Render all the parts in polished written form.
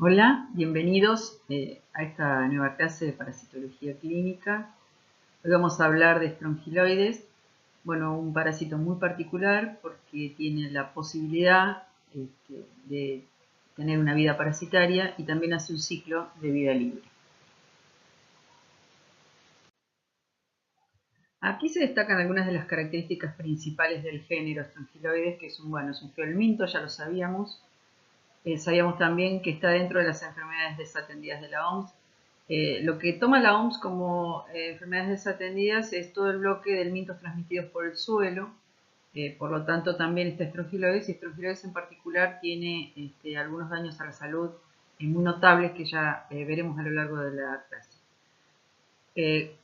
Hola, bienvenidos a esta nueva clase de parasitología clínica. Hoy vamos a hablar de estrongiloides, un parásito muy particular porque tiene la posibilidad de tener una vida parasitaria y también hace un ciclo de vida libre. Aquí se destacan algunas de las características principales del género estrongiloides, que es un fiolminto, ya lo sabíamos. Sabíamos también que está dentro de las enfermedades desatendidas de la OMS. Lo que toma la OMS como enfermedades desatendidas es todo el bloque de mintos transmitidos por el suelo. Por lo tanto, también está estrongiloides, y estrongiloides en particular tiene algunos daños a la salud muy notables que ya veremos a lo largo de la clase.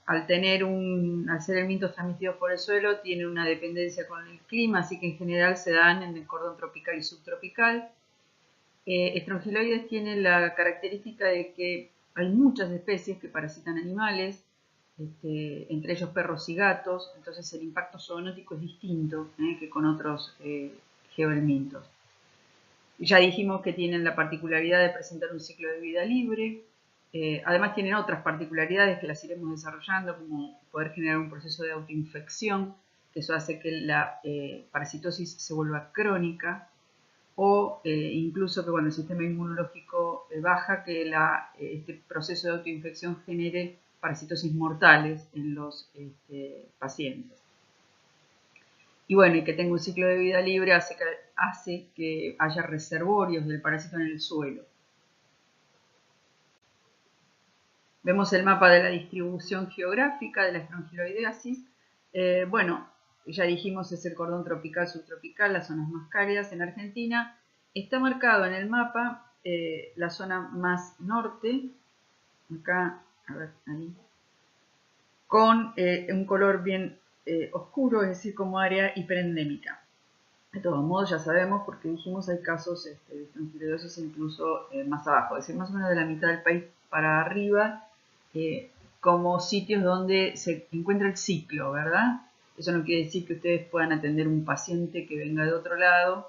Al ser el minto transmitido por el suelo, tiene una dependencia con el clima, así que en general se dan en el cordón tropical y subtropical. Estrongiloides tiene la característica de que hay muchas especies que parasitan animales, entre ellos perros y gatos, entonces el impacto zoonótico es distinto que con otros geohelmintos. Ya dijimos que tienen la particularidad de presentar un ciclo de vida libre. Además tienen otras particularidades que las iremos desarrollando, como poder generar un proceso de autoinfección, que eso hace que la parasitosis se vuelva crónica, o incluso que cuando el sistema inmunológico baja, que este proceso de autoinfección genere parasitosis mortales en los pacientes. Y que tenga un ciclo de vida libre hace que haya reservorios del parásito en el suelo. Vemos el mapa de la distribución geográfica de la estrongiloideasis. Ya dijimos, es el cordón tropical, subtropical, las zonas más cálidas en Argentina. Está marcado en el mapa la zona más norte, acá, a ver, ahí, con un color bien oscuro, es decir, como área hiperendémica. De todos modos, ya sabemos, porque dijimos, hay casos de estrongiloidosis incluso más abajo, es decir, más o menos de la mitad del país para arriba, como sitios donde se encuentra el ciclo, ¿verdad? Eso no quiere decir que ustedes puedan atender un paciente que venga de otro lado,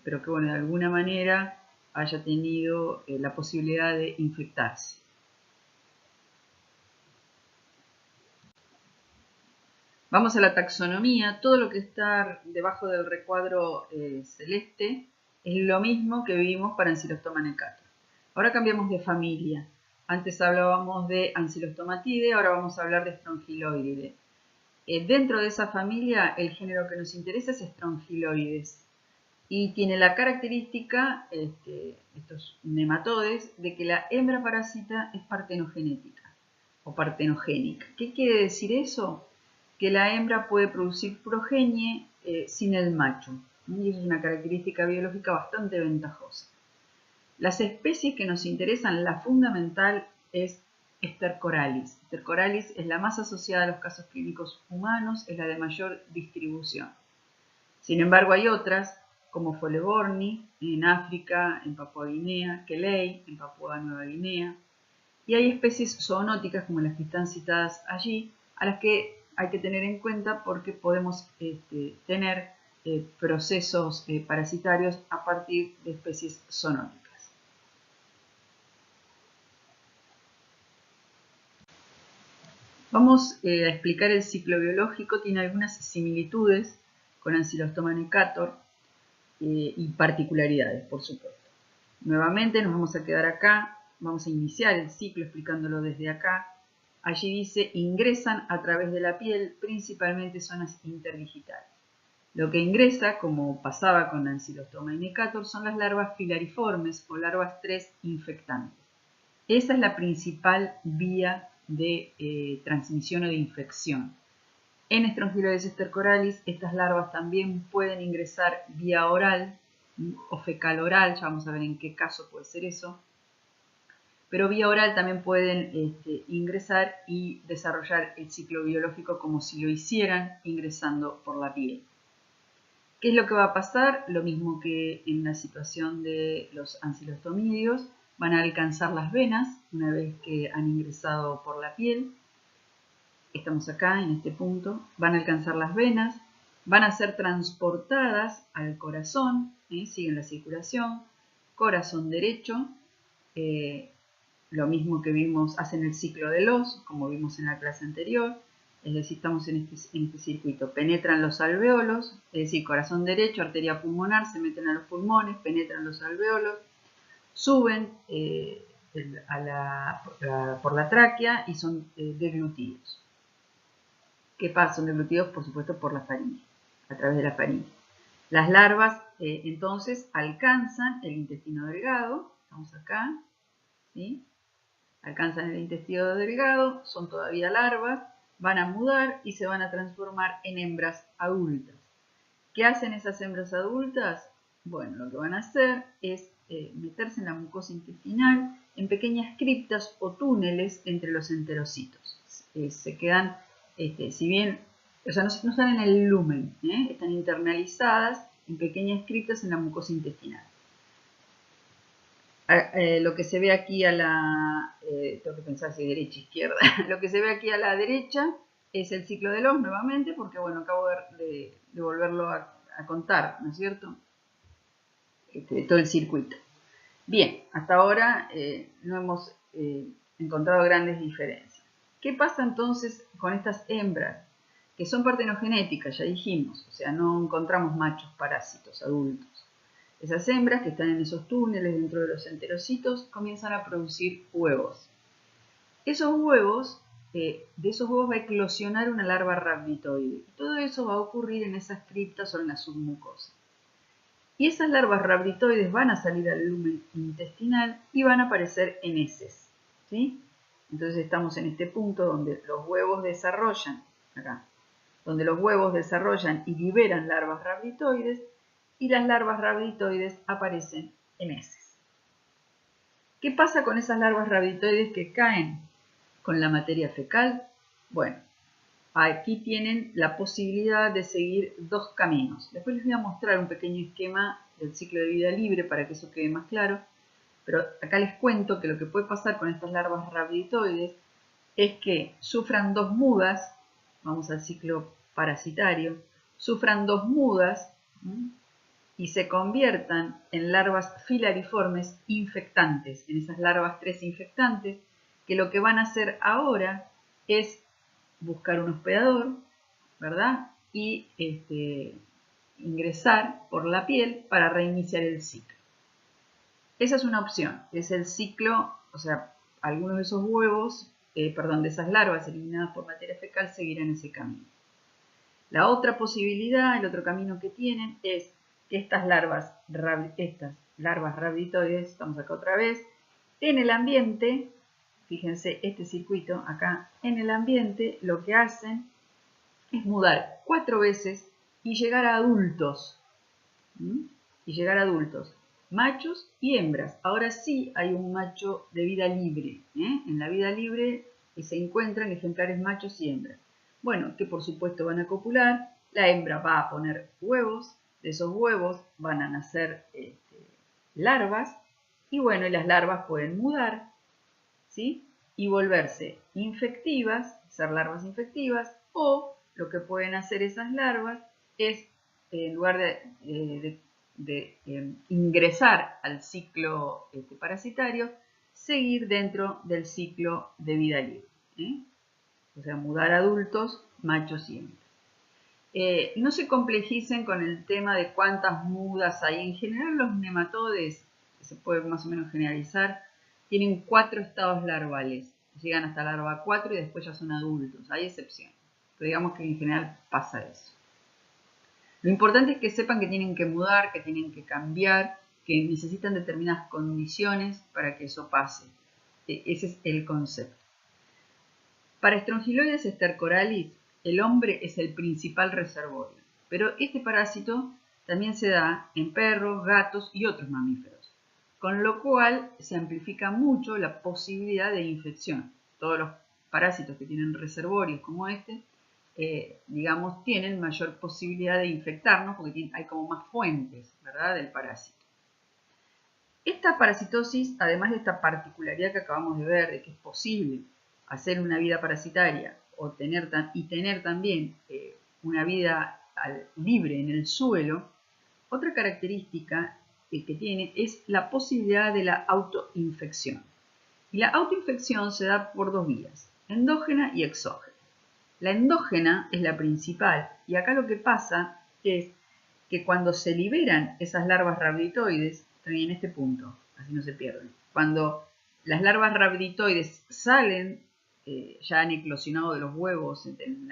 pero que, de alguna manera haya tenido la posibilidad de infectarse. Vamos a la taxonomía. Todo lo que está debajo del recuadro celeste es lo mismo que vimos para Ancylostoma necator. Ahora cambiamos de familia. Antes hablábamos de Ancylostomatidae, ahora vamos a hablar de Strongyloididae. Dentro de esa familia, el género que nos interesa es Strongyloides. Y tiene la característica, estos nematodes, de que la hembra parásita es partenogenética o partenogénica. ¿Qué quiere decir eso? Que la hembra puede producir progenie sin el macho. Y eso es una característica biológica bastante ventajosa. Las especies que nos interesan, la fundamental es Stercoralis. Stercoralis es la más asociada a los casos clínicos humanos, es la de mayor distribución. Sin embargo, hay otras, como Foleborni en África, en Papúa Guinea, Kelei en Papúa Nueva Guinea, y hay especies zoonóticas como las que están citadas allí, a las que hay que tener en cuenta porque podemos tener procesos parasitarios a partir de especies zoonóticas. Vamos a explicar el ciclo biológico. Tiene algunas similitudes con Ancylostoma necator y particularidades, por supuesto. Nuevamente nos vamos a quedar acá, vamos a iniciar el ciclo explicándolo desde acá. Allí dice, ingresan a través de la piel, principalmente zonas interdigitales. Lo que ingresa, como pasaba con Ancylostoma necator, son las larvas filariformes o larvas 3 infectantes. Esa es la principal vía de transmisión o de infección. En Strongyloides stercoralis, estas larvas también pueden ingresar vía oral o fecal oral, ya vamos a ver en qué caso puede ser eso, pero vía oral también pueden ingresar y desarrollar el ciclo biológico como si lo hicieran ingresando por la piel. ¿Qué es lo que va a pasar? Lo mismo que en la situación de los ancilostomidios, van a alcanzar las venas una vez que han ingresado por la piel. Estamos acá en este punto. Van a alcanzar las venas, van a ser transportadas al corazón, siguen la circulación, corazón derecho, lo mismo que vimos, hacen el ciclo de los, como vimos en la clase anterior, es decir, estamos en este circuito. Penetran los alvéolos, es decir, corazón derecho, arteria pulmonar, se meten a los pulmones, penetran los alvéolos, suben por la tráquea y son deglutidos. ¿Qué pasa? Son deglutidos, por supuesto, por la faringe, a través de la faringe. Las larvas, entonces, alcanzan el intestino delgado, estamos acá, ¿sí? Alcanzan el intestino delgado, son todavía larvas, van a mudar y se van a transformar en hembras adultas. ¿Qué hacen esas hembras adultas? Bueno, lo que van a hacer es meterse en la mucosa intestinal en pequeñas criptas o túneles entre los enterocitos. Se quedan, si bien, o sea, no están en el lumen, están internalizadas en pequeñas criptas en la mucosa intestinal. Lo que se ve aquí a la, tengo que pensar si derecha, izquierda, lo que se ve aquí a la derecha es el ciclo de los nuevamente, porque bueno, acabo de volverlo a contar, ¿no es cierto? Todo el circuito. Bien, hasta ahora no hemos encontrado grandes diferencias. ¿Qué pasa entonces con estas hembras? Que son partenogenéticas, ya dijimos, o sea, no encontramos machos parásitos adultos. Esas hembras que están en esos túneles dentro de los enterocitos comienzan a producir huevos. Esos huevos, de esos huevos va a eclosionar una larva rhabditoide. Todo eso va a ocurrir en esas criptas o en la submucosa. Y esas larvas rhabditoides van a salir al lumen intestinal y van a aparecer en heces, ¿sí? Entonces estamos en este punto donde los huevos desarrollan, acá, donde los huevos desarrollan y liberan larvas rhabditoides, y las larvas rhabditoides aparecen en heces. ¿Qué pasa con esas larvas rhabditoides que caen con la materia fecal? Bueno, aquí tienen la posibilidad de seguir dos caminos. Después les voy a mostrar un pequeño esquema del ciclo de vida libre para que eso quede más claro. Pero acá les cuento que lo que puede pasar con estas larvas rhabditoides es que sufran dos mudas, vamos al ciclo parasitario, sufran dos mudas y se conviertan en larvas filariformes infectantes, en esas larvas 3 infectantes, que lo que van a hacer ahora es buscar un hospedador, ¿verdad? Y ingresar por la piel para reiniciar el ciclo. Esa es una opción, es el ciclo, o sea, algunos de esos huevos, de esas larvas eliminadas por materia fecal seguirán ese camino. La otra posibilidad, el otro camino que tienen es que estas larvas rhabditoides, estamos acá otra vez, en el ambiente, fíjense este circuito acá, en el ambiente lo que hacen es mudar 4 veces y llegar a adultos. Machos y hembras. Ahora sí hay un macho de vida libre. En la vida libre se encuentran ejemplares machos y hembras. Bueno, que por supuesto van a copular. La hembra va a poner huevos. De esos huevos van a nacer larvas. Y bueno, y las larvas pueden mudar, ¿sí? Y volverse infectivas, ser larvas infectivas, o lo que pueden hacer esas larvas es, en lugar de ingresar al ciclo parasitario, seguir dentro del ciclo de vida libre. O sea, mudar adultos, machos y hembras. No se complejicen con el tema de cuántas mudas hay. En general los nematodes, que se puede más o menos generalizar, tienen 4 estados larvales. Llegan hasta larva 4 y después ya son adultos. Hay excepciones, pero digamos que en general pasa eso. Lo importante es que sepan que tienen que mudar, que tienen que cambiar, que necesitan determinadas condiciones para que eso pase. Ese es el concepto. Para Strongyloides stercoralis, el hombre es el principal reservorio, pero este parásito también se da en perros, gatos y otros mamíferos, con lo cual se amplifica mucho la posibilidad de infección. Todos los parásitos que tienen reservorios como este, digamos, tienen mayor posibilidad de infectarnos porque hay como más fuentes, ¿verdad?, del parásito. Esta parasitosis, además de esta particularidad que acabamos de ver, de que es posible hacer una vida parasitaria o tener también una vida libre en el suelo, otra característica que tiene es la posibilidad de la autoinfección. Y la autoinfección se da por dos vías, endógena y exógena. La endógena es la principal y acá lo que pasa es que cuando se liberan esas larvas rhabditoides, estoy en este punto, así no se pierden, cuando las larvas rhabditoides salen, ya han eclosionado de los huevos en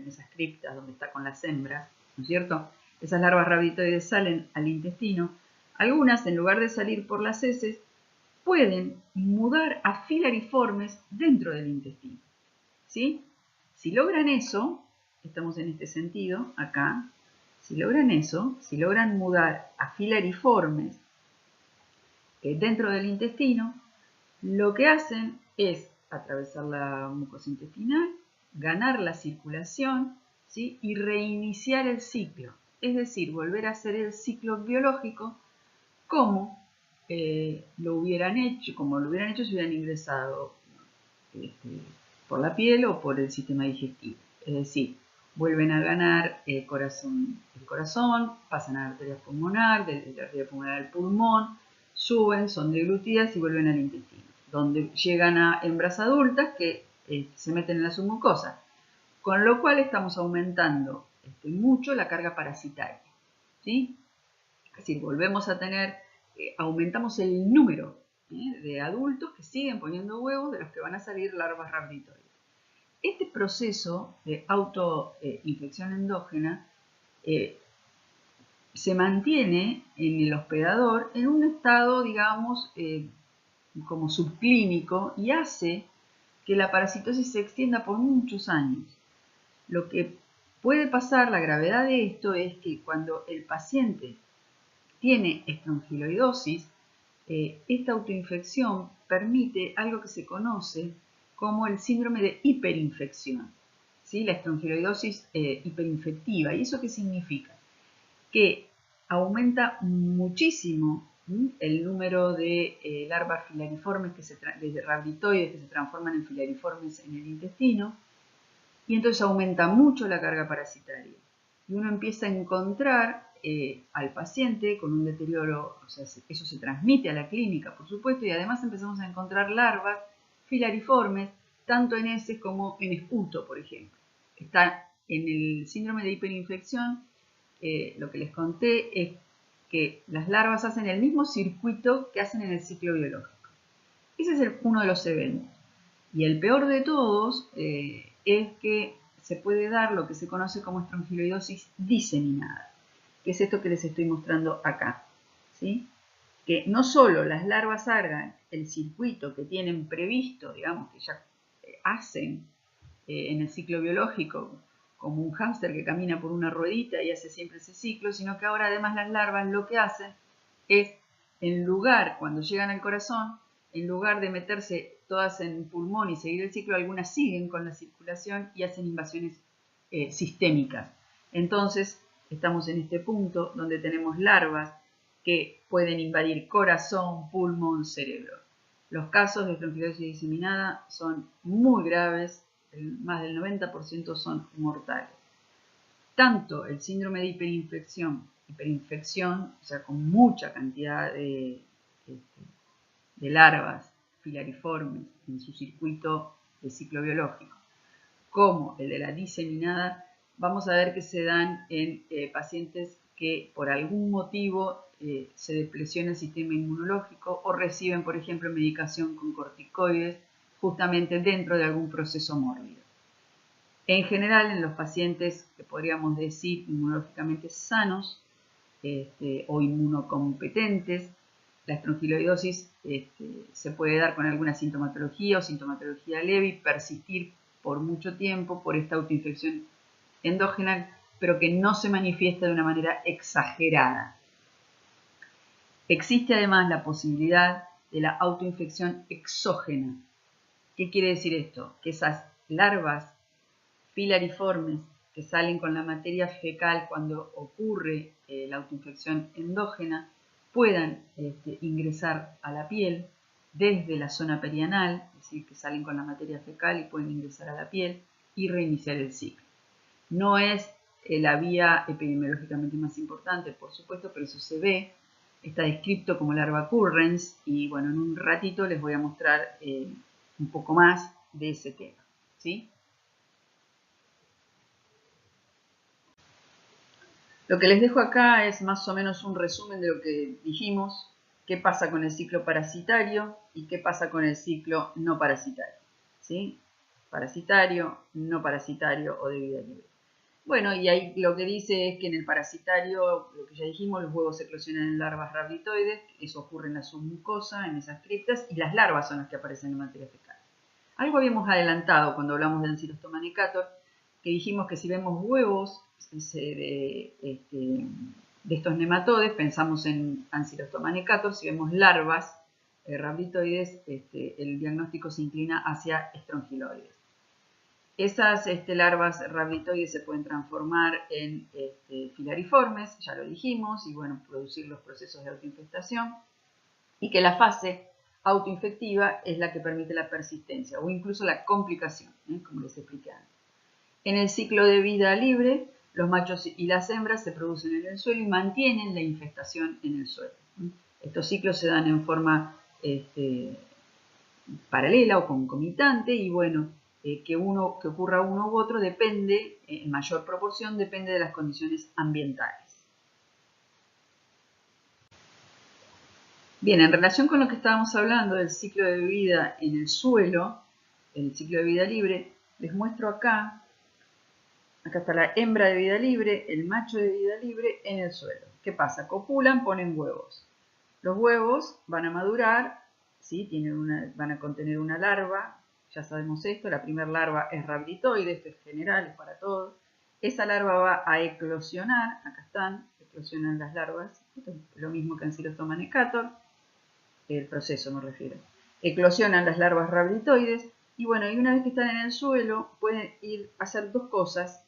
esas criptas donde está con las hembras, ¿no es cierto? Esas larvas rhabditoides salen al intestino, algunas en lugar de salir por las heces, pueden mudar a filariformes dentro del intestino, ¿sí? Si logran eso, estamos en este sentido, acá, si logran eso, si logran mudar a filariformes dentro del intestino, lo que hacen es atravesar la mucosa intestinal, ganar la circulación, ¿sí? Y reiniciar el ciclo, es decir, volver a hacer el ciclo biológico como lo hubieran hecho si hubieran ingresado por la piel o por el sistema digestivo. Es decir, vuelven a ganar el corazón, pasan a la arteria pulmonar, de la arteria pulmonar al pulmón, suben, son deglutidas y vuelven al intestino, donde llegan a hembras adultas que se meten en la submucosa, con lo cual estamos aumentando mucho la carga parasitaria, ¿sí? Es decir, volvemos a tener, aumentamos el número de adultos que siguen poniendo huevos de los que van a salir larvas rhabditoides. Este proceso de autoinfección endógena se mantiene en el hospedador en un estado, digamos, como subclínico y hace que la parasitosis se extienda por muchos años. Lo que puede pasar, la gravedad de esto es que cuando el paciente tiene estrongiloidosis, esta autoinfección permite algo que se conoce como el síndrome de hiperinfección, ¿sí? La estrongiloidosis hiperinfectiva. ¿Y eso qué significa? Que aumenta muchísimo el número de larvas filariformes, de rhabditoides que se transforman en filariformes en el intestino, y entonces aumenta mucho la carga parasitaria. Y uno empieza a encontrar al paciente con un deterioro, o sea, eso se transmite a la clínica, por supuesto, y además empezamos a encontrar larvas filariformes, tanto en heces como en esputo, por ejemplo. Está en el síndrome de hiperinfección, lo que les conté es que las larvas hacen el mismo circuito que hacen en el ciclo biológico. Ese es uno de los eventos. Y el peor de todos es que se puede dar lo que se conoce como estrongiloidosis diseminada, que es esto que les estoy mostrando acá, ¿sí? Que no solo las larvas hagan el circuito que tienen previsto, digamos, que ya hacen en el ciclo biológico, como un hámster que camina por una ruedita y hace siempre ese ciclo, sino que ahora además las larvas lo que hacen es, en lugar, cuando llegan al corazón, en lugar de meterse todas en pulmón y seguir el ciclo, algunas siguen con la circulación y hacen invasiones sistémicas. Entonces, estamos en este punto donde tenemos larvas que pueden invadir corazón, pulmón, cerebro. Los casos de estrongiloidosis diseminada son muy graves, más del 90% son mortales. Tanto el síndrome de hiperinfección, o sea, con mucha cantidad de larvas filariformes en su circuito de ciclo biológico, como el de la diseminada, vamos a ver que se dan en pacientes que por algún motivo se depresiona el sistema inmunológico o reciben, por ejemplo, medicación con corticoides justamente dentro de algún proceso mórbido. En general, en los pacientes que podríamos decir inmunológicamente sanos o inmunocompetentes, la estrongiloidosis se puede dar con alguna sintomatología o sintomatología leve y persistir por mucho tiempo por esta autoinfección endógena, pero que no se manifiesta de una manera exagerada. Existe además la posibilidad de la autoinfección exógena. ¿Qué quiere decir esto? Que esas larvas filariformes que salen con la materia fecal cuando ocurre la autoinfección endógena puedan ingresar a la piel desde la zona perianal, es decir, que salen con la materia fecal y pueden ingresar a la piel y reiniciar el ciclo. No es la vía epidemiológicamente más importante, por supuesto, pero eso se ve está descrito como larva currens y bueno, en un ratito les voy a mostrar un poco más de ese tema, ¿sí? Lo que les dejo acá es más o menos un resumen de lo que dijimos, qué pasa con el ciclo parasitario y qué pasa con el ciclo no parasitario, ¿sí? Parasitario, no parasitario o de vida libre. Bueno, y ahí lo que dice es que en el parasitario, lo que ya dijimos, los huevos se eclosionan en larvas rhabditoides, eso ocurre en la submucosa, en esas criptas, y las larvas son las que aparecen en materia fecal. Algo habíamos adelantado cuando hablamos de Ancylostoma necator, que dijimos que si vemos huevos de estos nematodes, pensamos en Ancylostoma necator, si vemos larvas rhabditoides, el diagnóstico se inclina hacia estrongiloides. Esas larvas rhabditoides se pueden transformar en filariformes, ya lo dijimos, y bueno, producir los procesos de autoinfestación, y que la fase autoinfectiva es la que permite la persistencia o incluso la complicación, como les expliqué antes. En el ciclo de vida libre, los machos y las hembras se producen en el suelo y mantienen la infestación en el suelo. Estos ciclos se dan en forma paralela o concomitante y bueno, que ocurra uno u otro depende, en mayor proporción, depende de las condiciones ambientales. Bien, en relación con lo que estábamos hablando del ciclo de vida en el suelo, el ciclo de vida libre, les muestro acá está la hembra de vida libre, el macho de vida libre en el suelo. ¿Qué pasa? Copulan, ponen huevos. Los huevos van a madurar, ¿sí? Van a contener una larva, ya sabemos esto, la primera larva es rhabditoide, esto es general, es para todos. Esa larva va a eclosionar, acá están, eclosionan las larvas, esto es lo mismo que Ancylostoma necator, el proceso me refiero. Eclosionan las larvas rhabditoides y bueno, y una vez que están en el suelo pueden ir a hacer dos cosas,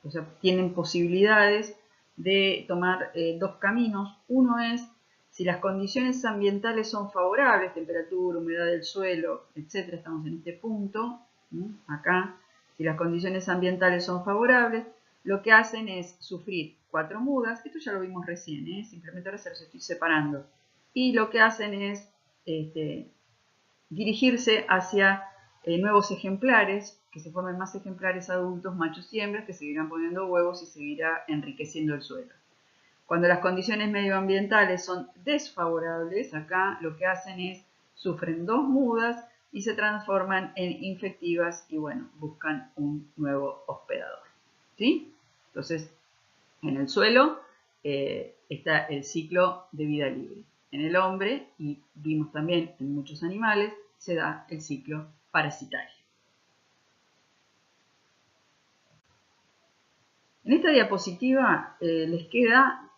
o sea, tienen posibilidades de tomar dos caminos. Uno es, si las condiciones ambientales son favorables, temperatura, humedad del suelo, etc., estamos en este punto, acá, si las condiciones ambientales son favorables, lo que hacen es sufrir 4 mudas, esto ya lo vimos recién, simplemente ahora se los estoy separando, y lo que hacen es dirigirse hacia nuevos ejemplares, que se formen más ejemplares adultos, machos y hembras, que seguirán poniendo huevos y seguirá enriqueciendo el suelo. Cuando las condiciones medioambientales son desfavorables, acá lo que hacen es sufren 2 mudas y se transforman en infectivas y bueno, buscan un nuevo hospedador. ¿Sí? Entonces, en el suelo está el ciclo de vida libre. En el hombre, y vimos también en muchos animales, se da el ciclo parasitario. En esta diapositiva les queda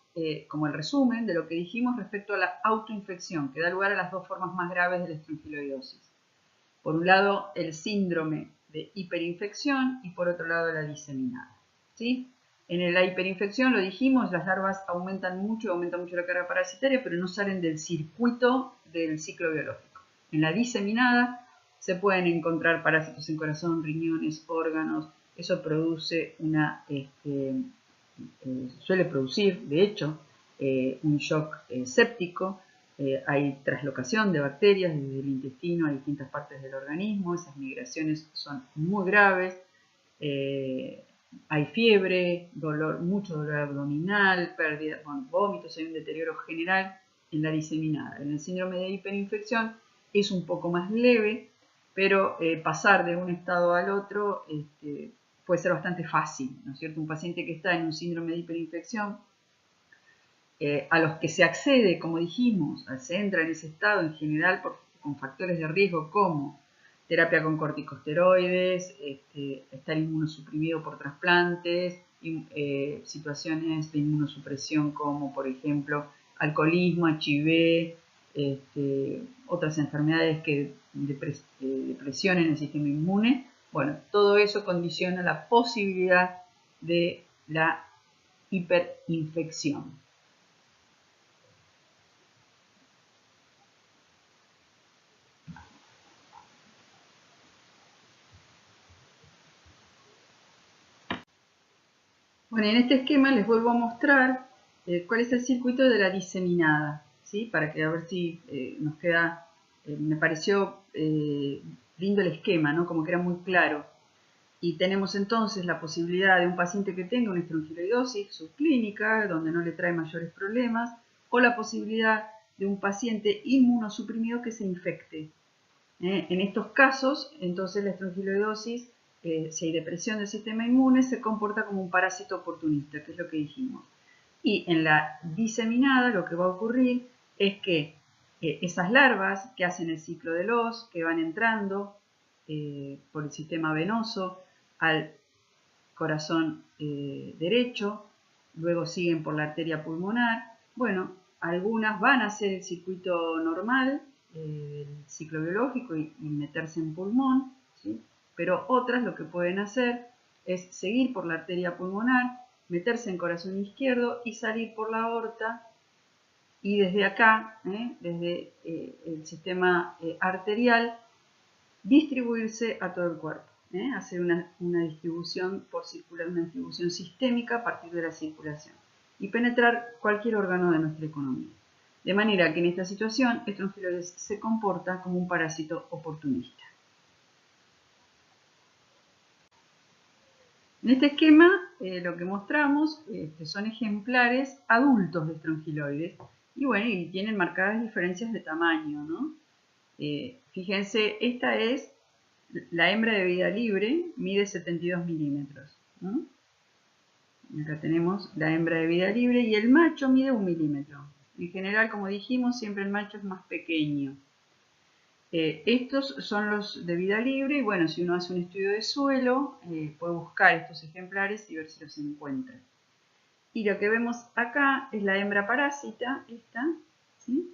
como el resumen de lo que dijimos respecto a la autoinfección, que da lugar a las dos formas más graves de la estrongiloidosis. Por un lado, el síndrome de hiperinfección y por otro lado, la diseminada. ¿Sí? En la hiperinfección, lo dijimos, las larvas aumenta mucho la carga parasitaria, pero no salen del circuito del ciclo biológico. En la diseminada se pueden encontrar parásitos en corazón, riñones, órganos. Eso produce suele producir, de hecho, un shock séptico. Hay traslocación de bacterias desde el intestino a distintas partes del organismo. Esas migraciones son muy graves. Hay fiebre, mucho dolor abdominal, pérdida, vómitos, hay un deterioro general en la diseminada. En el síndrome de hiperinfección es un poco más leve, pero pasar de un estado al otro puede ser bastante fácil, ¿no es cierto? Un paciente que está en un síndrome de hiperinfección, a los que se accede, como dijimos, se entra en ese estado en general con factores de riesgo como terapia con corticosteroides, estar inmunosuprimido por trasplantes, situaciones de inmunosupresión como por ejemplo alcoholismo, HIV, otras enfermedades que depresionen el sistema inmune. Bueno, todo eso condiciona la posibilidad de la hiperinfección. Bueno, en este esquema les vuelvo a mostrar cuál es el circuito de la diseminada, ¿sí? Para que a ver si nos queda, me pareció lindo el esquema, ¿no? Como que era muy claro. Y tenemos entonces la posibilidad de un paciente que tenga una estrongiloidosis subclínica, donde no le trae mayores problemas, o la posibilidad de un paciente inmunosuprimido que se infecte. En estos casos, entonces la estrongiloidosis, si hay depresión del sistema inmune, se comporta como un parásito oportunista, que es lo que dijimos. Y en la diseminada lo que va a ocurrir es que esas larvas que hacen el ciclo de Los, que van entrando por el sistema venoso al corazón derecho, luego siguen por la arteria pulmonar. Bueno, algunas van a hacer el circuito normal, el ciclo biológico y meterse en pulmón, ¿sí? Pero otras lo que pueden hacer es seguir por la arteria pulmonar, meterse en corazón izquierdo y salir por la aorta y desde acá, desde el sistema arterial, distribuirse a todo el cuerpo, hacer una distribución por circular, una distribución sistémica a partir de la circulación y penetrar cualquier órgano de nuestra economía. De manera que en esta situación, estrongiloides se comporta como un parásito oportunista. En este esquema lo que mostramos que son ejemplares adultos de estrongiloides y bueno, y tienen marcadas diferencias de tamaño, ¿no? Fíjense, esta es la hembra de vida libre, mide 72 milímetros, ¿no? Acá tenemos la hembra de vida libre y el macho mide 1 milímetro. En general, como dijimos, siempre el macho es más pequeño. Estos son los de vida libre y bueno, si uno hace un estudio de suelo, puede buscar estos ejemplares y ver si los encuentra. Y lo que vemos acá es la hembra parásita, esta, ¿sí?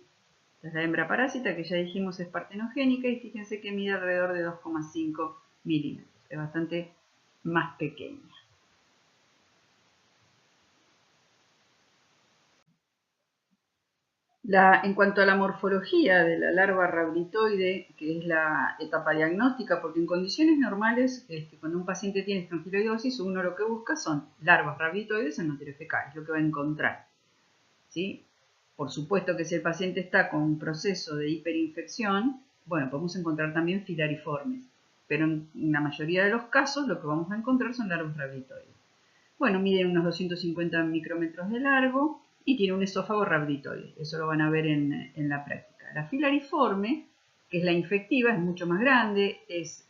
Esta es la hembra parásita que ya dijimos es partenogénica y fíjense que mide alrededor de 2,5 milímetros. Es bastante más pequeña. En cuanto a la morfología de la larva rablitoide, que es la etapa diagnóstica, porque en condiciones normales, cuando un paciente tiene estrongiloidosis, uno lo que busca son larvas rablitoides en materia fecal, es lo que va a encontrar, ¿sí? Por supuesto que si el paciente está con un proceso de hiperinfección, bueno, podemos encontrar también filariformes, pero en la mayoría de los casos lo que vamos a encontrar son larvas rablitoides. Bueno, miden unos 250 micrómetros de largo y tiene un esófago rablitoide. Eso lo van a ver en la práctica. La filariforme, que es la infectiva, es mucho más grande, es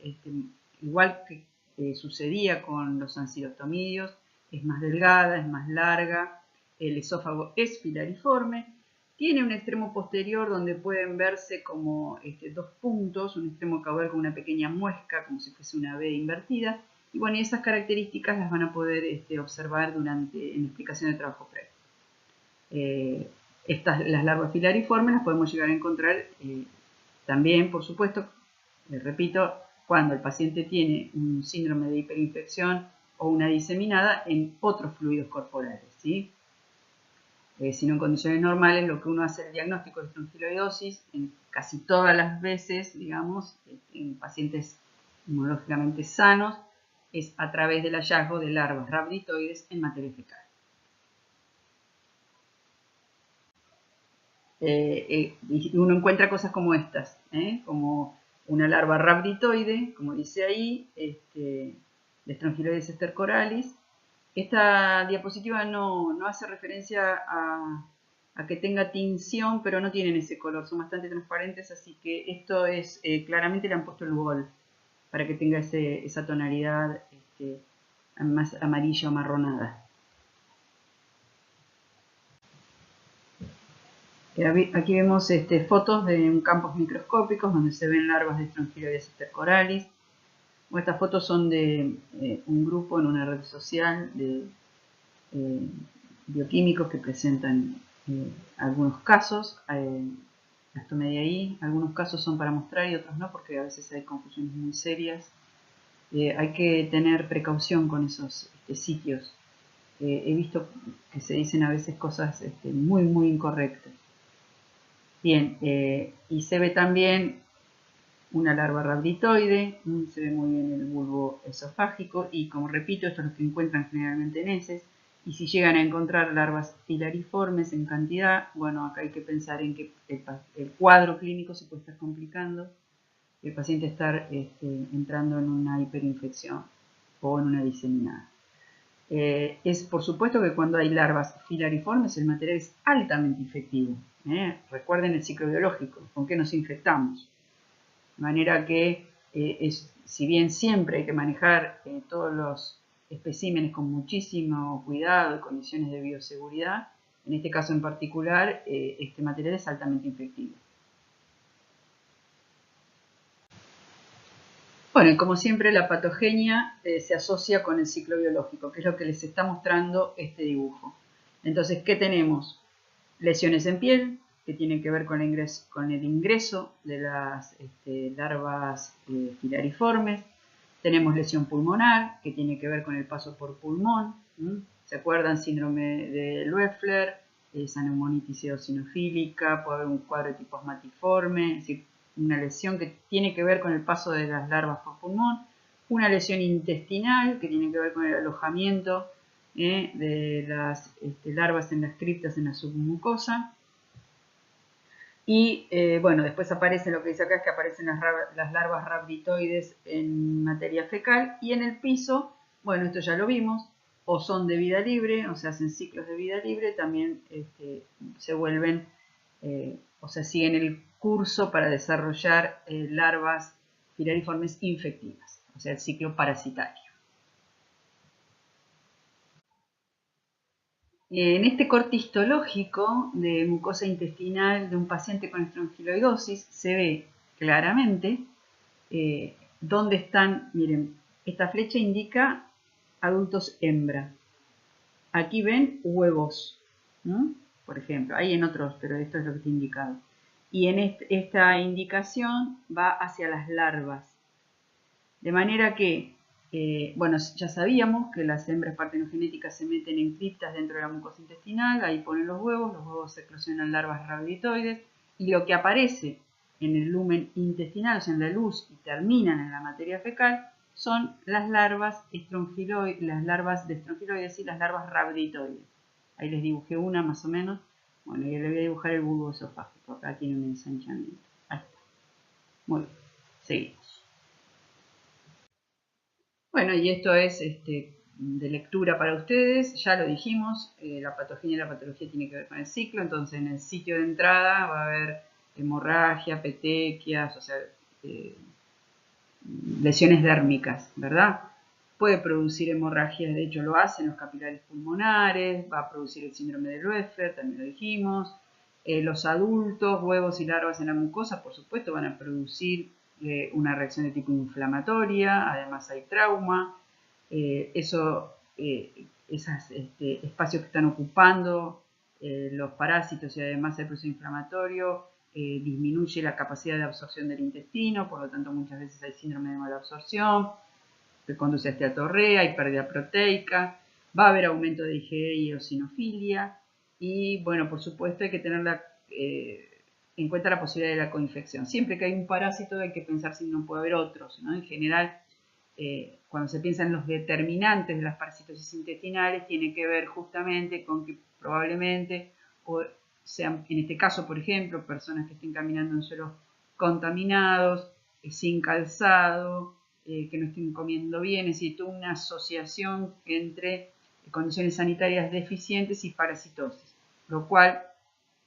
igual que sucedía con los ancilostomidios, es más delgada, es más larga, el esófago es filariforme, tiene un extremo posterior donde pueden verse como dos puntos, un extremo caudal con una pequeña muesca, como si fuese una V invertida, y bueno, esas características las van a poder observar en la explicación de trabajo previo. Las larvas filariformes las podemos llegar a encontrar también, por supuesto, repito, cuando el paciente tiene un síndrome de hiperinfección o una diseminada en otros fluidos corporales, ¿sí? Sino en condiciones normales, lo que uno hace el diagnóstico de estrongiloidosis, en casi todas las veces, digamos, en pacientes inmunológicamente sanos, es a través del hallazgo de larvas rablitoides en materia fecal. Y uno encuentra cosas como estas, como una larva rablitoide, como dice ahí, de Strongyloides stercoralis. Esta diapositiva no hace referencia a que tenga tinción, pero no tienen ese color, son bastante transparentes, así que esto es, claramente le han puesto el bol para que tenga esa tonalidad más amarilla o marronada. Aquí vemos fotos de campos microscópicos donde se ven larvas de Strongyloides stercoralis. Estas fotos son de un grupo en una red social de bioquímicos que presentan algunos casos. Las tomé de ahí. Algunos casos son para mostrar y otros no, porque a veces hay confusiones muy serias. Hay que tener precaución con esos sitios. He visto que se dicen a veces cosas muy, muy incorrectas. Bien, y se ve también una larva rablitoide, se ve muy bien el bulbo esofágico y como repito, esto es lo que encuentran generalmente en heces. Y si llegan a encontrar larvas filariformes en cantidad, bueno, acá hay que pensar en que el cuadro clínico se puede estar complicando, el paciente estar entrando en una hiperinfección o en una diseminada. Es por supuesto que cuando hay larvas filariformes el material es altamente infectivo. Recuerden el ciclo biológico, con qué nos infectamos. De manera que si bien siempre hay que manejar todos los especímenes con muchísimo cuidado y condiciones de bioseguridad, en este caso en particular este material es altamente infectivo. Bueno, y como siempre la patogenia se asocia con el ciclo biológico, que es lo que les está mostrando este dibujo. Entonces, ¿qué tenemos? Lesiones en piel, que tienen que ver con el ingreso de las larvas filariformes. Tenemos lesión pulmonar, que tiene que ver con el paso por pulmón. ¿Se acuerdan? Síndrome de Loeffler, esa neumonitis eosinofílica, puede haber un cuadro de tipo asmatiforme, es decir, una lesión que tiene que ver con el paso de las larvas por pulmón. Una lesión intestinal, que tiene que ver con el alojamiento de las larvas en las criptas en la submucosa. Y bueno, después aparece lo que dice acá, es que aparecen las larvas rhabditoides en materia fecal, y en el piso, bueno, esto ya lo vimos, o son de vida libre, o sea, hacen ciclos de vida libre, también se vuelven, o sea, siguen el curso para desarrollar larvas filariformes infectivas, o sea, el ciclo parasitario. En este corte histológico de mucosa intestinal de un paciente con estrongiloidosis se ve claramente dónde están, miren, esta flecha indica adultos hembra. Aquí ven huevos, ¿no? Por ejemplo, hay en otros, pero esto es lo que está indicado. Y en esta indicación va hacia las larvas. De manera que, bueno, ya sabíamos que las hembras partenogenéticas se meten en criptas dentro de la mucosa intestinal, ahí ponen los huevos eclosionan larvas rhabditoides, y lo que aparece en el lumen intestinal, o sea, en la luz, y terminan en la materia fecal, son las larvas de estrongiloides y las larvas rhabditoides. Ahí les dibujé una más o menos. Bueno, y le voy a dibujar el bulbo esofágico. Acá tiene un ensanchamiento. Ahí está. Muy bien. Seguimos. Bueno, y esto es de lectura para ustedes. Ya lo dijimos, la patogenia y la patología tiene que ver con el ciclo. Entonces, en el sitio de entrada va a haber hemorragia, petequias, o sea, lesiones dérmicas, ¿verdad? Puede producir hemorragias, de hecho lo hace en los capilares pulmonares, va a producir el síndrome de Loeffler, también lo dijimos. Los adultos, huevos y larvas en la mucosa, por supuesto, van a producir una reacción de tipo inflamatoria, además hay trauma. Esos espacios que están ocupando los parásitos y además el proceso inflamatorio disminuye la capacidad de absorción del intestino, por lo tanto muchas veces hay síndrome de mala absorción, que conduce a esteatorrea y pérdida proteica, va a haber aumento de IgE y eosinofilia, y bueno, por supuesto hay que tener en cuenta la posibilidad de la coinfección. Siempre que hay un parásito hay que pensar si no puede haber otros, ¿no? En general, cuando se piensa en los determinantes de las parasitosis intestinales, tiene que ver justamente con que probablemente, o sean, en este caso, por ejemplo, personas que estén caminando en suelos contaminados, sin calzado, que no estén comiendo bien, es decir, toda una asociación entre condiciones sanitarias deficientes y parasitosis, lo cual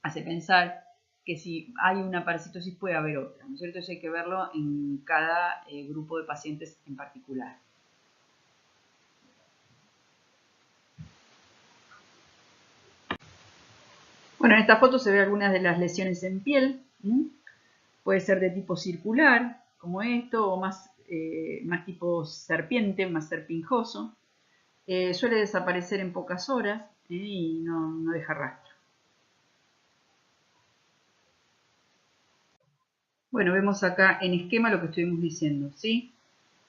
hace pensar que si hay una parasitosis puede haber otra, ¿no es cierto? Eso hay que verlo en cada grupo de pacientes en particular. Bueno, en esta foto se ve algunas de las lesiones en piel. Puede ser de tipo circular, como esto, o más tipo serpiente, más serpinjoso. Suele desaparecer en pocas horas y no deja rastro. Bueno, vemos acá en esquema lo que estuvimos diciendo, ¿sí?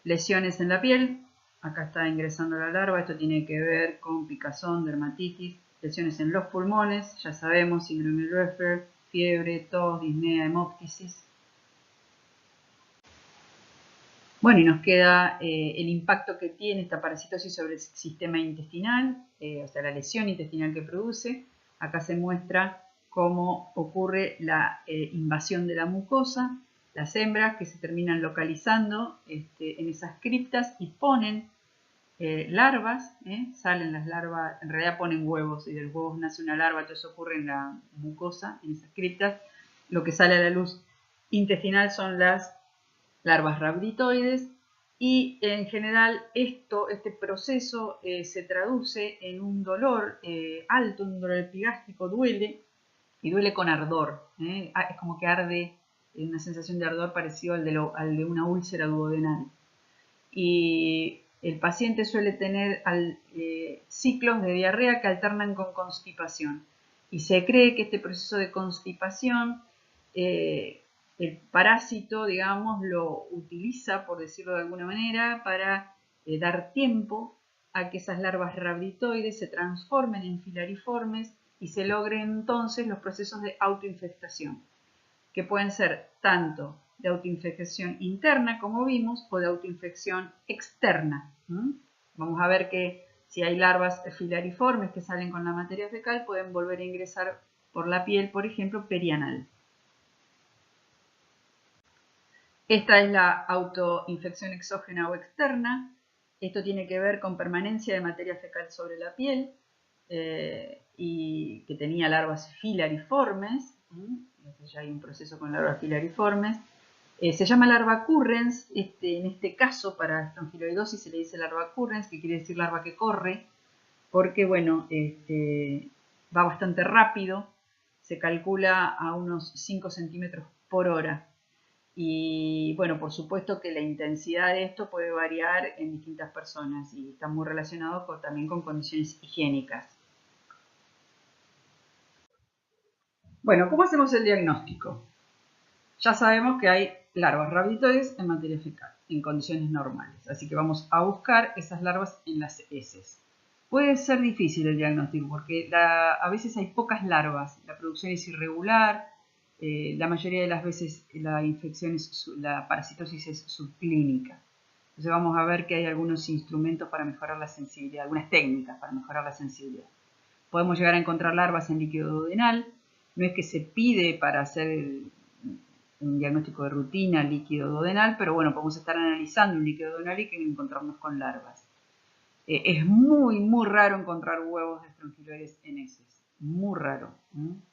Lesiones en la piel, acá está ingresando la larva, esto tiene que ver con picazón, dermatitis, lesiones en los pulmones, ya sabemos, síndrome de Loeffler, fiebre, tos, disnea, hemoptisis. Bueno, y nos queda el impacto que tiene esta parasitosis sobre el sistema intestinal, o sea, la lesión intestinal que produce. Acá se muestra cómo ocurre la invasión de la mucosa, las hembras que se terminan localizando en esas criptas y ponen larvas, salen las larvas, en realidad ponen huevos y de los huevos nace una larva, todo eso ocurre en la mucosa, en esas criptas. Lo que sale a la luz intestinal son las larvas rhabditoides y en general este proceso se traduce en un dolor alto, un dolor epigástrico, duele y duele con ardor, es como que arde, una sensación de ardor parecido al de una úlcera duodenal. Y el paciente suele tener ciclos de diarrea que alternan con constipación y se cree que este proceso de constipación el parásito, digamos, lo utiliza, por decirlo de alguna manera, para dar tiempo a que esas larvas rhabditoides se transformen en filariformes y se logren entonces los procesos de autoinfestación, que pueden ser tanto de autoinfección interna, como vimos, o de autoinfección externa. Vamos a ver que si hay larvas filariformes que salen con la materia fecal, pueden volver a ingresar por la piel, por ejemplo, perianal. Esta es la autoinfección exógena o externa. Esto tiene que ver con permanencia de materia fecal sobre la piel y que tenía larvas filariformes. Ya hay un proceso con larvas filariformes. Se llama larva currens. En este caso, para estrongiloidosis se le dice larva currens, que quiere decir larva que corre, porque bueno, va bastante rápido. Se calcula a unos 5 centímetros por hora. Y bueno, por supuesto que la intensidad de esto puede variar en distintas personas y está muy relacionado también con condiciones higiénicas. Bueno, ¿cómo hacemos el diagnóstico? Ya sabemos que hay larvas rhabditoides en materia fecal, en condiciones normales, así que vamos a buscar esas larvas en las heces. Puede ser difícil el diagnóstico porque a veces hay pocas larvas, la producción es irregular, la mayoría de las veces la parasitosis es subclínica. Entonces vamos a ver que hay algunos instrumentos para mejorar la sensibilidad, algunas técnicas para mejorar la sensibilidad. Podemos llegar a encontrar larvas en líquido duodenal, no es que se pide para hacer un diagnóstico de rutina líquido duodenal, pero bueno, podemos estar analizando un líquido duodenal y que encontrarnos con larvas. Es muy, muy raro encontrar huevos de estrongiloides en heces. Muy raro.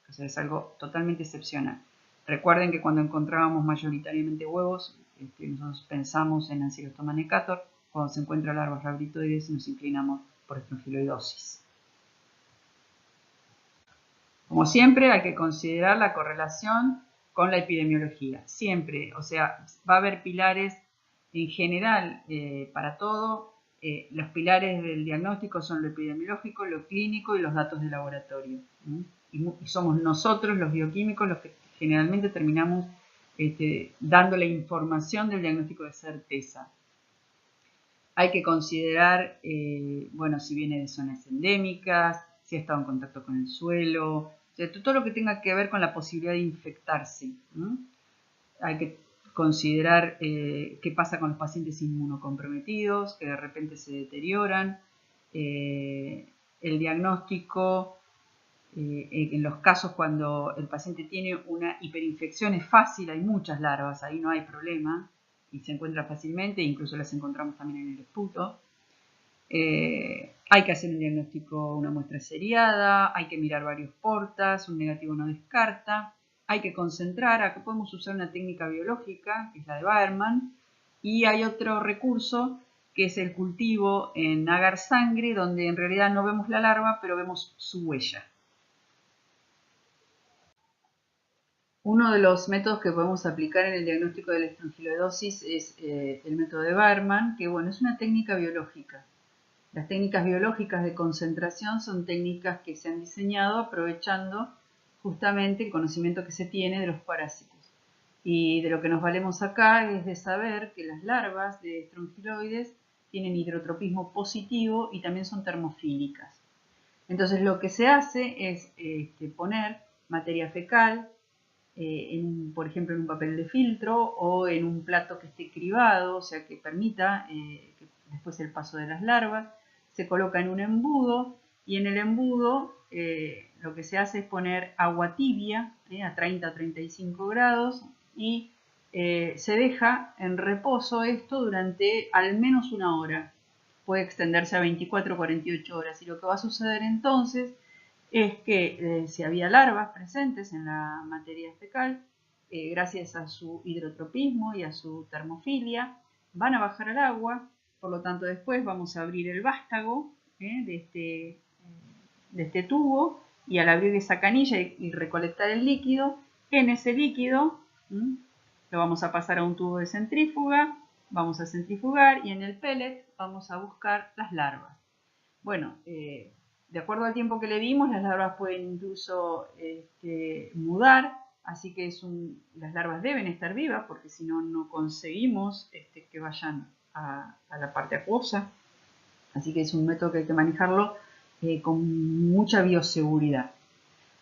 O sea, es algo totalmente excepcional. Recuerden que cuando encontrábamos mayoritariamente huevos, nosotros pensamos en Ancylostoma necator. Cuando se encuentra larvas rhabditoides, nos inclinamos por estrongiloidosis. Como siempre, hay que considerar la correlación con la epidemiología. Siempre, o sea, va a haber pilares en general para todo. Los pilares del diagnóstico son lo epidemiológico, lo clínico y los datos de laboratorio. Y somos nosotros, los bioquímicos, los que generalmente terminamos dando la información del diagnóstico de certeza. Hay que considerar, bueno, si viene de zonas endémicas, si ha estado en contacto con el suelo, o sea, todo lo que tenga que ver con la posibilidad de infectarse. Hay que considerar qué pasa con los pacientes inmunocomprometidos, que de repente se deterioran. El diagnóstico, en los casos cuando el paciente tiene una hiperinfección es fácil, hay muchas larvas, ahí no hay problema y se encuentra fácilmente, incluso las encontramos también en el esputo. Hay que hacer un diagnóstico, una muestra seriada, hay que mirar varios portas, un negativo no descarta. Hay que concentrar, acá podemos usar una técnica biológica, que es la de Baerman, y hay otro recurso que es el cultivo en agar sangre, donde en realidad no vemos la larva, pero vemos su huella. Uno de los métodos que podemos aplicar en el diagnóstico de la estrongiloidosis es el método de Baerman, que bueno, es una técnica biológica. Las técnicas biológicas de concentración son técnicas que se han diseñado aprovechando justamente el conocimiento que se tiene de los parásitos. Y de lo que nos valemos acá es de saber que las larvas de estrongiloides tienen hidrotropismo positivo y también son termofílicas. Entonces lo que se hace es poner materia fecal por ejemplo, en un papel de filtro o en un plato que esté cribado, o sea, que permita que después el paso de las larvas. Se coloca en un embudo y en el embudo lo que se hace es poner agua tibia a 30-35 grados y se deja en reposo esto durante al menos una hora. Puede extenderse a 24-48 horas y lo que va a suceder entonces es que si había larvas presentes en la materia fecal, gracias a su hidrotropismo y a su termofilia, van a bajar al agua, por lo tanto después vamos a abrir el vástago de este tubo y al abrir esa canilla y recolectar el líquido, en ese líquido lo vamos a pasar a un tubo de centrífuga, vamos a centrifugar y en el pellet vamos a buscar las larvas. Bueno, de acuerdo al tiempo que le dimos, las larvas pueden incluso mudar, así que las larvas deben estar vivas porque si no, no conseguimos que vayan a la parte acuosa. Así que es un método que hay que manejarlo con mucha bioseguridad.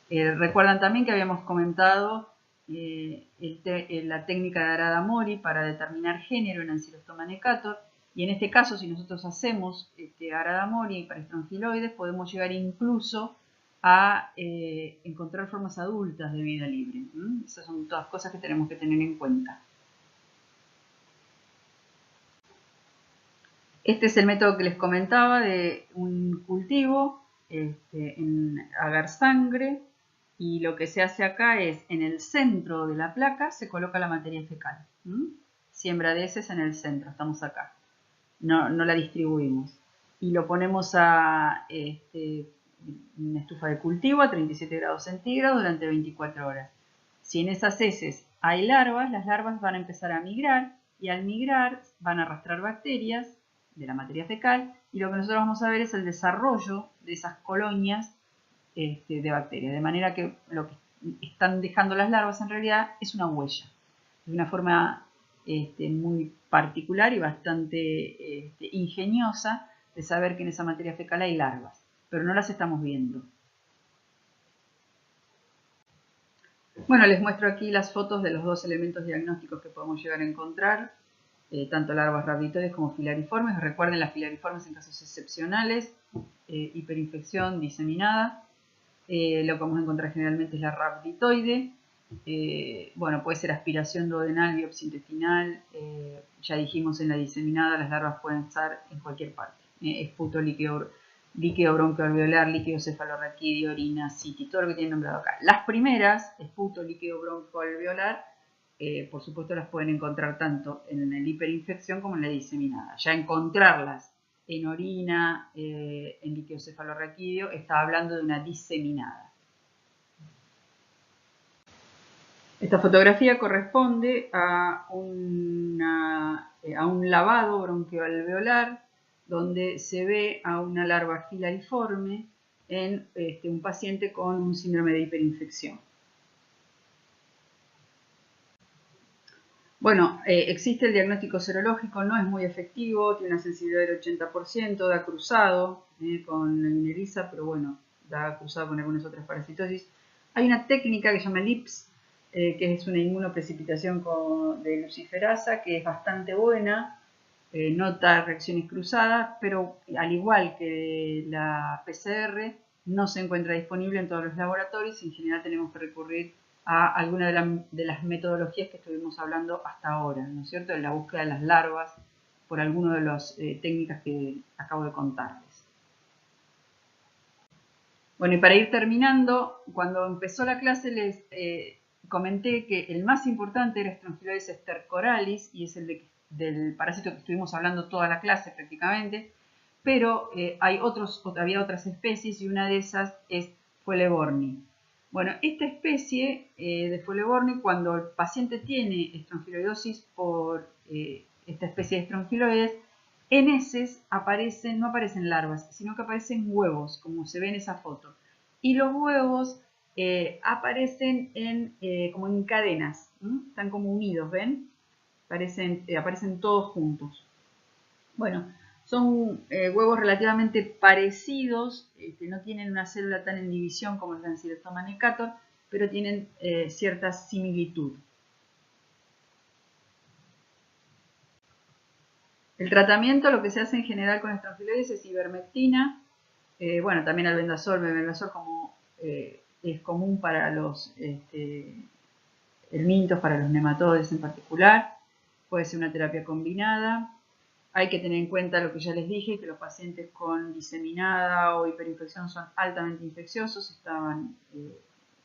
Recuerdan también que habíamos comentado la técnica de Arada-Mori para determinar género en Ancylostoma necator. Y en este caso, si nosotros hacemos Arada-Mori para estrongiloides, podemos llegar incluso a encontrar formas adultas de vida libre. Esas son todas cosas que tenemos que tener en cuenta. Este es el método que les comentaba de un cultivo en agar sangre. Y lo que se hace acá es, en el centro de la placa se coloca la materia fecal. Siembra de heces en el centro, estamos acá. No la distribuimos. Y lo ponemos a una estufa de cultivo a 37 grados centígrados durante 24 horas. Si en esas heces hay larvas, las larvas van a empezar a migrar y al migrar van a arrastrar bacterias de la materia fecal y lo que nosotros vamos a ver es el desarrollo de esas colonias de bacterias. De manera que lo que están dejando las larvas en realidad es una huella. De una forma muy particular y bastante ingeniosa de saber que en esa materia fecal hay larvas, pero no las estamos viendo. Bueno, les muestro aquí las fotos de los dos elementos diagnósticos que podemos llegar a encontrar, tanto larvas rhabditoides como filariformes. Recuerden las filariformes en casos excepcionales, hiperinfección diseminada. Lo que vamos a encontrar generalmente es la rhabditoide. Bueno, puede ser aspiración duodenal, biopsia intestinal. Ya dijimos en la diseminada, las larvas pueden estar en cualquier parte. Esputo, líquido broncoalveolar, líquido cefalorraquídeo, orina, citis, todo lo que tienen nombrado acá. Las primeras, esputo, líquido broncoalveolar, por supuesto las pueden encontrar tanto en la hiperinfección como en la diseminada. Ya encontrarlas en orina, en líquido cefalorraquídeo, está hablando de una diseminada. Esta fotografía corresponde a un lavado bronquioalveolar donde se ve a una larva filariforme en un paciente con un síndrome de hiperinfección. Bueno, existe el diagnóstico serológico, no es muy efectivo, tiene una sensibilidad del 80%, da cruzado con la INERISA, pero bueno, da cruzado con algunas otras parasitosis. Hay una técnica que se llama LIPS, que es una inmunoprecipitación de luciferasa, que es bastante buena, no da reacciones cruzadas, pero al igual que la PCR, no se encuentra disponible en todos los laboratorios y en general tenemos que recurrir a alguna de las metodologías que estuvimos hablando hasta ahora, ¿no es cierto? En la búsqueda de las larvas por alguna de las técnicas que acabo de contarles. Bueno, y para ir terminando, cuando empezó la clase les comenté que el más importante era Strongyloides stercoralis y es el del parásito que estuvimos hablando toda la clase prácticamente, pero había otras especies y una de esas es Fueleborni. Bueno, esta especie de Fueleborni, cuando el paciente tiene estrongiloidosis por esta especie de estrongiloides, en heces no aparecen larvas, sino que aparecen huevos, como se ve en esa foto. Y los huevos aparecen como en cadenas, están como unidos, ¿ven? Aparecen todos juntos. Bueno, son huevos relativamente parecidos, que no tienen una célula tan en división como el Ancylostoma necator, pero tienen cierta similitud. El tratamiento, lo que se hace en general con estrongiloides es ivermectina, bueno, también albendazol como es común para los helmintos, para los nematodes en particular, puede ser una terapia combinada. Hay que tener en cuenta lo que ya les dije, que los pacientes con diseminada o hiperinfección son altamente infecciosos,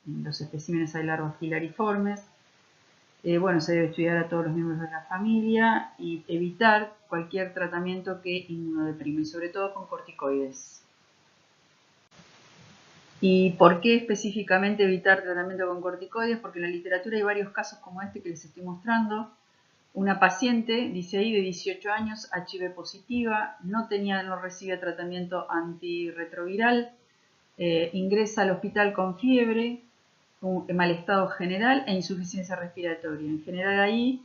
en los especímenes hay larvas filariformes. Bueno, se debe estudiar a todos los miembros de la familia y evitar cualquier tratamiento que inmunodeprime, sobre todo con corticoides. ¿Y por qué específicamente evitar tratamiento con corticoides? Porque en la literatura hay varios casos como este que les estoy mostrando. Una paciente, dice ahí, de 18 años, HIV positiva, no recibía tratamiento antirretroviral, ingresa al hospital con fiebre, mal estado general e insuficiencia respiratoria. En general ahí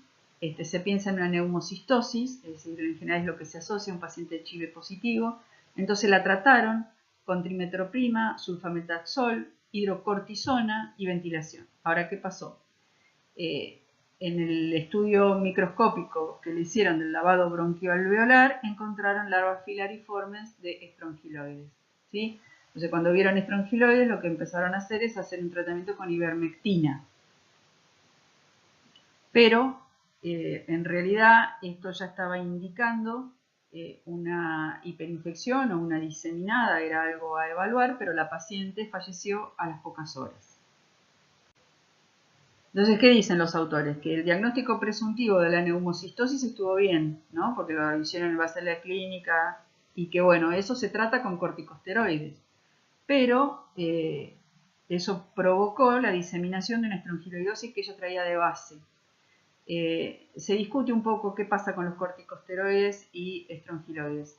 se piensa en una neumocistosis, es decir, en general es lo que se asocia a un paciente HIV positivo. Entonces la trataron con trimetroprima, sulfametaxol, hidrocortisona y ventilación. Ahora, ¿qué pasó? En el estudio microscópico que le hicieron del lavado bronquialveolar, encontraron larvas filariformes de estrongiloides, ¿sí? Entonces, cuando vieron estrongiloides, lo que empezaron a hacer es hacer un tratamiento con ivermectina. Pero, en realidad, esto ya estaba indicando una hiperinfección o una diseminada, era algo a evaluar, pero la paciente falleció a las pocas horas. Entonces, ¿qué dicen los autores? Que el diagnóstico presuntivo de la neumocistosis estuvo bien, ¿no? Porque lo hicieron en base a la clínica y que, bueno, eso se trata con corticosteroides. Pero eso provocó la diseminación de una estrongiloidosis que ella traía de base. Se discute un poco qué pasa con los corticosteroides y estrongiloides.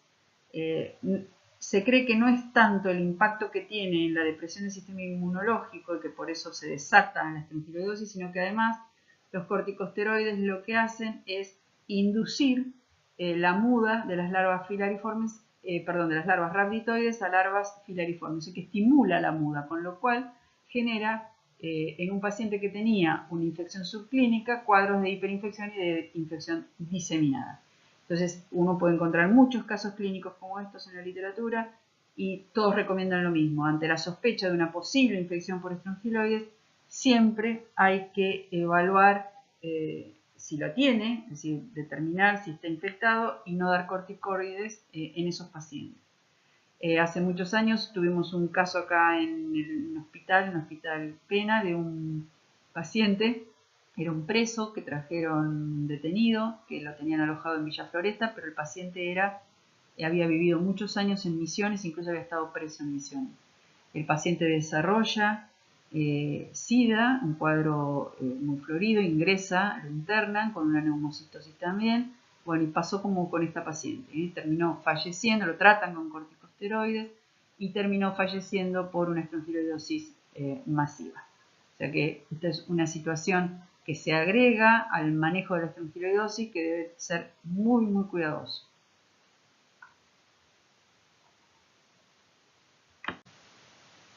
Se cree que no es tanto el impacto que tiene en la depresión del sistema inmunológico y que por eso se desata la estrongiloidosis, sino que además los corticosteroides lo que hacen es inducir la muda de las larvas filariformes, de las larvas rhabditoides a larvas filariformes, o sea que estimula la muda, con lo cual genera en un paciente que tenía una infección subclínica cuadros de hiperinfección y de infección diseminada. Entonces, uno puede encontrar muchos casos clínicos como estos en la literatura y todos recomiendan lo mismo. Ante la sospecha de una posible infección por estrongiloides, siempre hay que evaluar si lo tiene, es decir, determinar si está infectado y no dar corticoides en esos pacientes. Hace muchos años tuvimos un caso acá en el hospital Pena, de un paciente. Era un preso que trajeron detenido, que lo tenían alojado en Villa Floresta, pero el paciente había vivido muchos años en Misiones, incluso había estado preso en Misiones. El paciente desarrolla SIDA, un cuadro muy florido, ingresa, lo internan con una neumocistosis también. Bueno, y pasó como con esta paciente, terminó falleciendo, lo tratan con corticosteroides y terminó falleciendo por una estrongiloidosis masiva. O sea que esta es una situación que se agrega al manejo de la estrongiloidosis que debe ser muy, muy cuidadoso.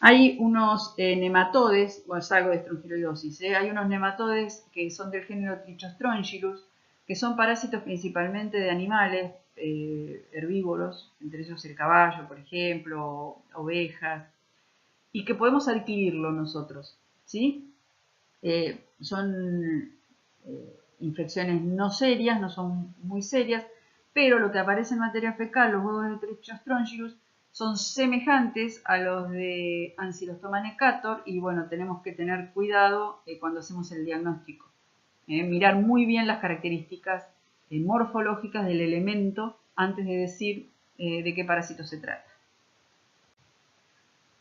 Hay unos nematodes, bueno, es algo de estrongiloidosis, hay unos nematodes que son del género Trichostrongylus, que son parásitos principalmente de animales herbívoros, entre ellos el caballo, por ejemplo, ovejas, y que podemos adquirirlo nosotros, ¿sí? Son infecciones no serias, no son muy serias, pero lo que aparece en materia fecal, los huevos de Trichostrongylus, son semejantes a los de Ancylostoma necator y bueno, tenemos que tener cuidado cuando hacemos el diagnóstico. Mirar muy bien las características morfológicas del elemento antes de decir de qué parásito se trata.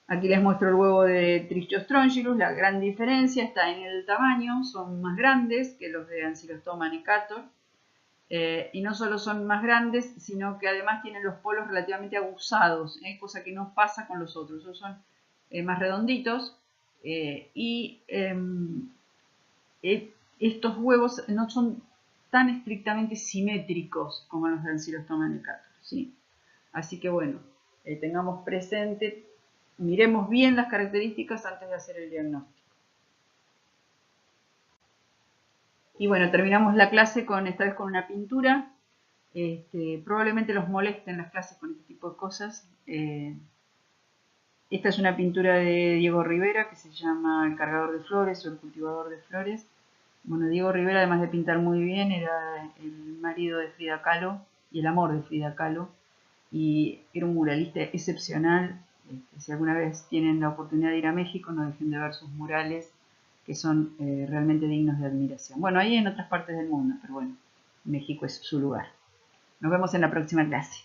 Aquí les muestro el huevo de Trichostrongylus. La gran diferencia está en el tamaño, son más grandes que los de Ancylostoma necator. Y no solo son más grandes, sino que además tienen los polos relativamente aguzados, cosa que no pasa con los otros. Ellos son más redonditos y estos huevos no son tan estrictamente simétricos como los de Ancylostoma necator, ¿sí? Así que bueno, tengamos presente, miremos bien las características antes de hacer el diagnóstico. Y bueno, terminamos la clase esta vez con una pintura. Probablemente los molesten las clases con este tipo de cosas. Esta es una pintura de Diego Rivera que se llama El cargador de flores o El cultivador de flores. Bueno, Diego Rivera, además de pintar muy bien, era el marido de Frida Kahlo y el amor de Frida Kahlo. Y era un muralista excepcional. Si alguna vez tienen la oportunidad de ir a México, no dejen de ver sus murales, que son realmente dignos de admiración. Bueno, hay en otras partes del mundo, pero bueno, México es su lugar. Nos vemos en la próxima clase.